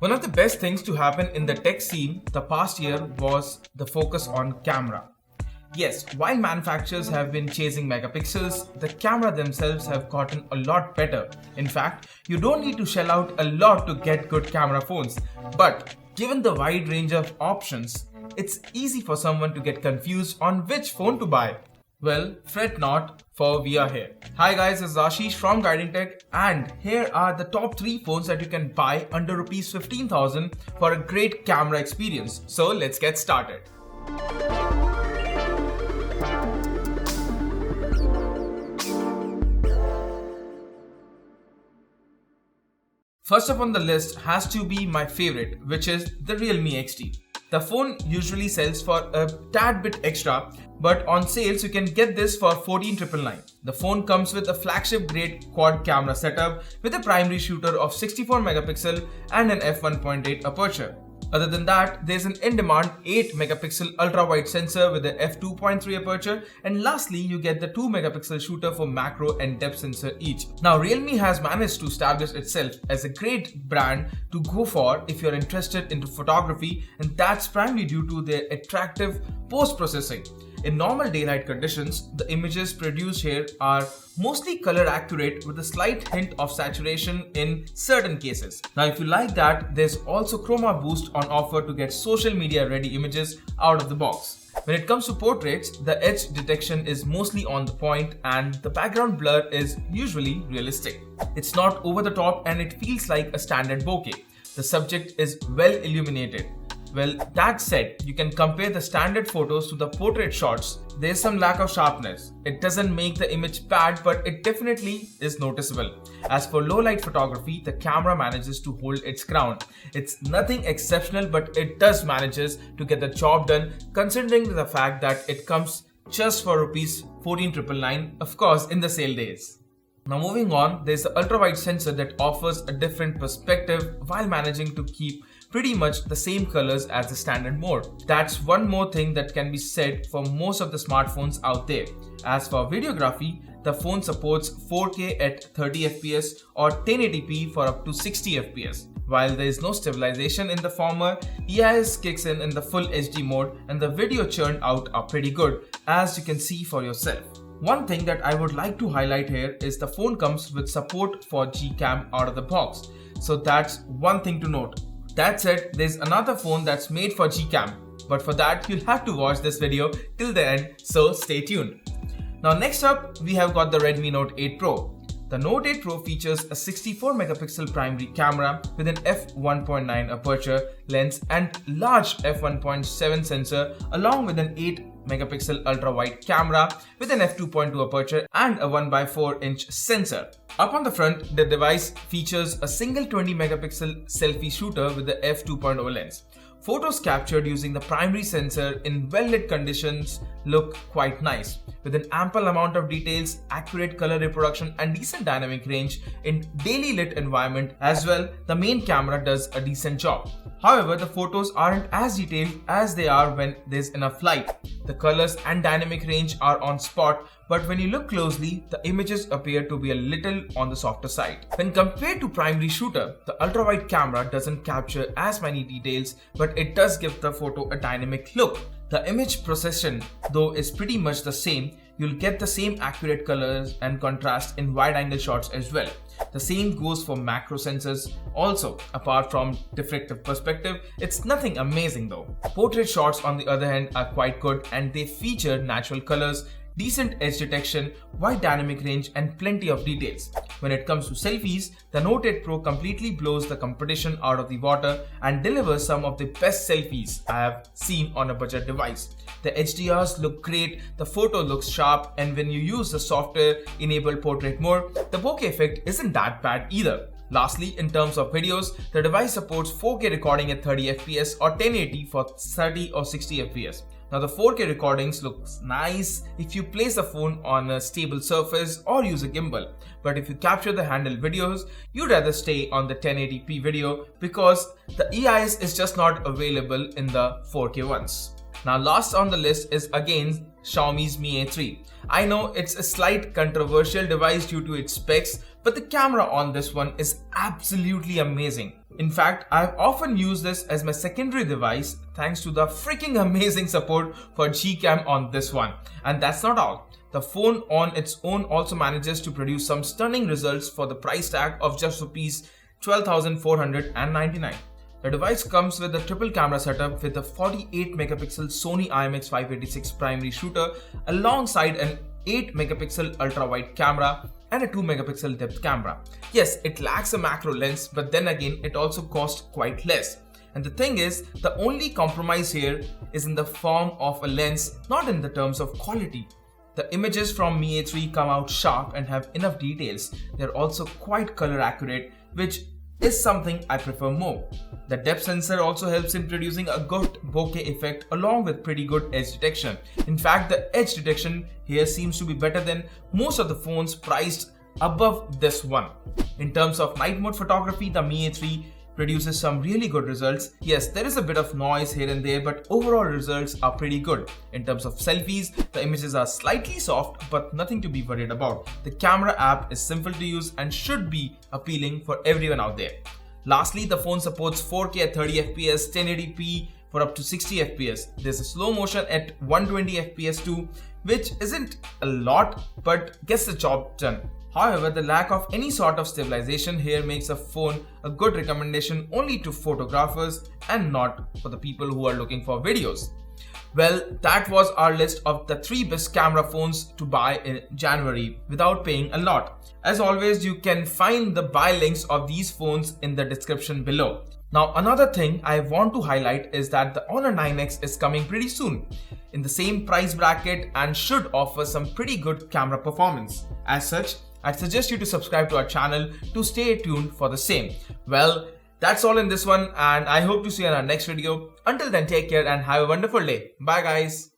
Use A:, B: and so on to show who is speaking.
A: One of the best things to happen in the tech scene the past year was the focus on camera. Yes, while manufacturers have been chasing megapixels, the camera themselves have gotten a lot better. In fact, you don't need to shell out a lot to get good camera phones. But given the wide range of options, it's easy for someone to get confused on which phone to buy. Well, fret not, for we are here. Hi guys, this is Ashish from Guiding Tech, and here are the top 3 phones that you can buy under Rs 15,000 for a great camera experience. So let's get started. First up on the list has to be my favorite, which is the Realme XT. The phone usually sells for a tad bit extra, but on sales you can get this for 14,999. The phone comes with a flagship grade quad camera setup with a primary shooter of 64 megapixel and an f1.8 aperture. Other than that, there's an in-demand 8 megapixel ultra-wide sensor with an f2.3 aperture, and lastly you get the 2 megapixel shooter for macro and depth sensor each. Now Realme has managed to establish itself as a great brand to go for if you're interested into photography, and that's primarily due to their attractive post-processing. In normal daylight conditions, the images produced here are mostly color accurate with a slight hint of saturation in certain cases. Now if you like that, there's also Chroma Boost on offer to get social media ready images out of the box. When it comes to portraits, the edge detection is mostly on the point and the background blur is usually realistic. It's not over the top and it feels like a standard bokeh. The subject is well illuminated. Well, that said, you can compare the standard photos to the portrait shots. There's some lack of sharpness. It doesn't make the image bad, but it definitely is noticeable. As for low light photography, the camera manages to hold its ground. It's nothing exceptional, but it does manages to get the job done, considering the fact that it comes just for Rs 14,999, of course, in the sale days. Now moving on, there's the ultra-wide sensor that offers a different perspective while managing to keep pretty much the same colors as the standard mode. That's one more thing that can be said for most of the smartphones out there. As for videography, the phone supports 4K at 30 fps or 1080p for up to 60 fps. While there is no stabilization in the former, EIS kicks in the full HD mode and the video churned out are pretty good, as you can see for yourself. One thing that I would like to highlight here is the phone comes with support for Gcam out of the box. So that's one thing to note. That said, there's another phone that's made for Gcam, but for that you'll have to watch this video till the end, so stay tuned. Now next up, we have got the Redmi Note 8 Pro. The Note 8 Pro features a 64 megapixel primary camera with an f1.9 aperture lens and large f1.7 sensor, along with an 8 megapixel ultra wide camera with an f2.2 aperture and a 1x4 inch sensor. Up on the front, the device features a single 20 megapixel selfie shooter with the f2.0 lens. Photos captured using the primary sensor in well-lit conditions look quite nice, with an ample amount of details, accurate color reproduction and decent dynamic range in daily lit environment as well. The main camera does a decent job. However, the photos aren't as detailed as they are when there's enough light. The colors and dynamic range are on spot, but when you look closely, the images appear to be a little on the softer side. When compared to primary shooter, the ultra-wide camera doesn't capture as many details, but it does give the photo a dynamic look. The image processing, though, is pretty much the same. You'll get the same accurate colors and contrast in wide-angle shots as well. The same goes for macro sensors also. Apart from diffractive perspective, it's nothing amazing though. Portrait shots on the other hand are quite good and they feature natural colors, decent edge detection, wide dynamic range and plenty of details. When it comes to selfies, the Note 8 Pro completely blows the competition out of the water and delivers some of the best selfies I have seen on a budget device. The HDRs look great, the photo looks sharp, and when you use the software enabled portrait mode, the bokeh effect isn't that bad either. Lastly, in terms of videos, the device supports 4K recording at 30 fps or 1080 for 30 or 60 fps. Now the 4K recordings looks nice if you place the phone on a stable surface or use a gimbal. But if you capture the handheld videos, you'd rather stay on the 1080p video because the EIS is just not available in the 4K ones. Now last on the list is again Xiaomi's Mi A3. I know it's a slight controversial device due to its specs, but the camera on this one is absolutely amazing. In fact, I've often used this as my secondary device thanks to the freaking amazing support for Gcam on this one. And that's not all. The phone on its own also manages to produce some stunning results for the price tag of just Rs 12,499. The device comes with a triple camera setup with a 48 megapixel Sony IMX586 primary shooter alongside an 8 megapixel ultra wide camera and a 2 megapixel depth camera. Yes, it lacks a macro lens, but then again it also costs quite less. And the thing is, the only compromise here is in the form of a lens, not in the terms of quality. The images from Mi A3 come out sharp and have enough details. They're also quite color accurate, which is something I prefer more. The depth sensor also helps in producing a good bokeh effect along with pretty good edge detection. In fact, the edge detection here seems to be better than most of the phones priced above this one. In terms of night mode photography, the Mi A3 produces some really good results. Yes, there is a bit of noise here and there, but overall results are pretty good. In terms of selfies, the images are slightly soft, but nothing to be worried about. The camera app is simple to use and should be appealing for everyone out there. Lastly, the phone supports 4K at 30 FPS, 1080p for up to 60 FPS. There's a slow motion at 120 FPS too, which isn't a lot, but gets the job done. However, the lack of any sort of stabilization here makes the phone a good recommendation only to photographers and not for the people who are looking for videos. Well, that was our list of the 3 best camera phones to buy in January without paying a lot. As always, you can find the buy links of these phones in the description below. Now, another thing I want to highlight is that the Honor 9X is coming pretty soon in the same price bracket and should offer some pretty good camera performance. As such, I'd suggest you to subscribe to our channel to stay tuned for the same. Well, that's all in this one, and I hope to see you in our next video. Until then, take care and have a wonderful day. Bye guys.